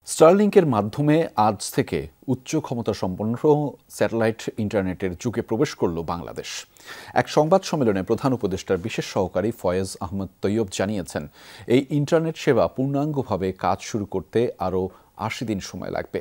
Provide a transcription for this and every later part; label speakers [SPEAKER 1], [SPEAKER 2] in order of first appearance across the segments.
[SPEAKER 1] স্টারলিংকের মাধ্যমে আজ থেকে উচ্চ ক্ষমতা সম্পন্ন স্যাটেলাইট ইন্টারনেটের যুগে প্রবেশ করল বাংলাদেশ। এক সংবাদ সম্মেলনে প্রধান উপদেষ্টার বিশেষ সহকারী ফয়েজ আহমদ তৈয়ব জানিয়েছেন, এই ইন্টারনেট সেবা পূর্ণাঙ্গভাবে কাজ শুরু করতে আরও ৮০ দিন সময় লাগবে।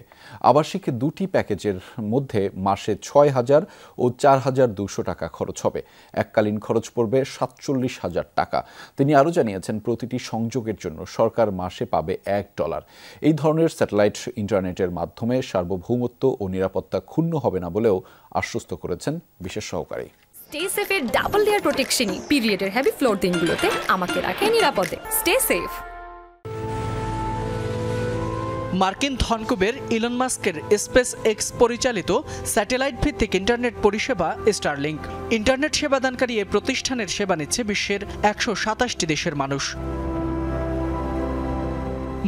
[SPEAKER 1] আবাসিক দুটি প্যাকেজের মধ্যে মাসে ৬,০০০ ও ৪,২০০ টাকা খরচ হবে। এককালীন খরচ পড়বে ৪৭,০০০ টাকা। তিনি আরও জানিয়েছেন, প্রতিটি সংযোগের জন্য সরকার মাসে পাবে $১। এই ধরনের স্যাটেলাইট ইন্টারনেটের মাধ্যমে সার্বভৌমত্ব ও নিরাপত্তা ক্ষুণ্ণ হবে না বলেও আশ্বস্ত করেছেন বিশেষ সহকারী।
[SPEAKER 2] স্টে সেফের ডাবল লেয়ার প্রোটেকশনই পিরিয়ডের হেভি ফ্লোর দিনগুলোতে আমাকে রাখে নিরাপদে। Stay safe.
[SPEAKER 3] মার্কিন ধনকুবের ইলন মাস্কের স্পেস এক্স পরিচালিত স্যাটেলাইট ভিত্তিক ইন্টারনেট পরিষেবা স্টারলিংক। ইন্টারনেট সেবাদানকারী এ প্রতিষ্ঠানের সেবা নিচ্ছে বিশ্বের ১২৭টি দেশের মানুষ।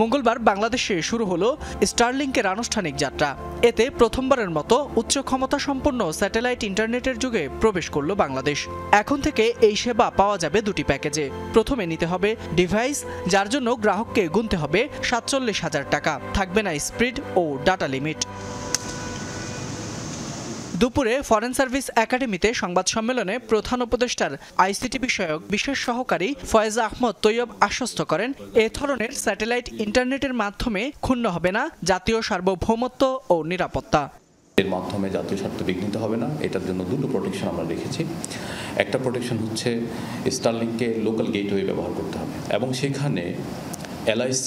[SPEAKER 3] মঙ্গলবার বাংলাদেশে শুরু হলো স্টারলিংকের আনুষ্ঠানিক যাত্রা। এতে প্রথমবারের মতো উচ্চ ক্ষমতা সম্পন্ন স্যাটেলাইট ইন্টারনেটের যুগে প্রবেশ করল বাংলাদেশ। এখন থেকে এই সেবা পাওয়া যাবে দুটি প্যাকেজে। প্রথমে নিতে হবে ডিভাইস, যার জন্য গ্রাহককে গুনতে হবে ৪৭,০০০ টাকা। থাকবে না স্পিড ও ডাটা লিমিট। দুপুরে ফরেন সার্ভিস একাডেমিতে সংবাদ সম্মেলনে প্রধান উপদেষ্টার আইসিটি বিষয়ক বিশেষ সহকারী ফয়েজ আহমদ তৈয়ব আশ্বস্ত করেন, এ ধরনের স্যাটেলাইট ইন্টারনেটের মাধ্যমে ক্ষুণ্ণ হবে না জাতীয় সার্বভৌমত্ব ও নিরাপত্তা।
[SPEAKER 4] এর মাধ্যমে জাতীয় স্বার্থ বিঘ্নিত হবে না, এটার জন্য দুটো প্রোটেকশন আমরা রেখেছি। একটা প্রোটেকশন হচ্ছে স্টারলিংকে লোকাল গেটওয়ে ব্যবহার করতে হবে এবং সেখানে LIC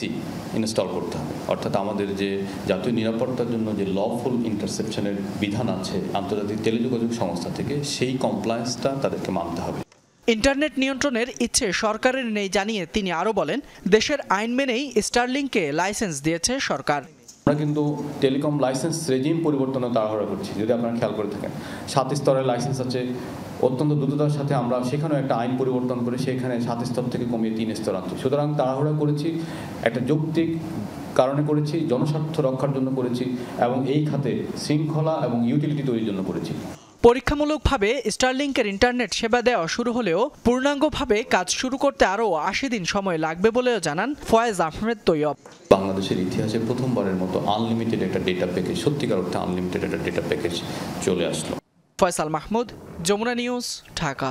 [SPEAKER 4] ইনস্টল করতে হবে, অর্থাৎ আমাদের যে জাতীয় নিরাপত্তার জন্য যে লফুল ইন্টারসেপশনের বিধান আছে আন্তর্জাতিক টেলিযোগাযোগ সংস্থা থেকে, সেই কমপ্লায়েন্সটা তাদেরকে মানতে হবে।
[SPEAKER 3] ইন্টারনেট নিয়ন্ত্রণের ইচ্ছে সরকারের নেই জানিয়ে তিনি আরও বলেন, দেশের আইন মেনেই স্টারলিংকে লাইসেন্স দিয়েছে সরকার।
[SPEAKER 4] আমরা কিন্তু টেলিকম লাইসেন্স রেজিম পরিবর্তনে তাড়াহুড়া করছি। যদি আপনারা খেয়াল করে থাকেন, ৭ স্তরের লাইসেন্স আছে, অত্যন্ত দ্রুততার সাথে আমরা সেখানেও একটা আইন পরিবর্তন করে সেখানে ৭ স্তর থেকে কমিয়ে ৩ স্তর আনছি। সুতরাং তাড়াহুড়া করেছি, একটা যৌক্তিক কারণে করেছি, জনস্বার্থ রক্ষার জন্য করেছি এবং এই খাতে শৃঙ্খলা এবং ইউটিলিটি তৈরির জন্য করেছি।
[SPEAKER 3] পরীক্ষামূলকভাবে স্টারলিংকের ইন্টারনেট সেবা দেওয়া শুরু হলেও পূর্ণাঙ্গভাবে কাজ শুরু করতে আরও ৮০ দিন সময় লাগবে বলেও জানান ফয়েজ আহমেদ তৈয়ব।
[SPEAKER 4] বাংলাদেশের ইতিহাসে প্রথমবারের মতো আনলিমিটেড একটা ডেটা প্যাকেজ, সত্যিকার অর্থে আনলিমিটেড একটা ডেটা প্যাকেজ চলে আসলো।
[SPEAKER 3] ফয়সাল মাহমুদ, যমুনা নিউজ, ঢাকা।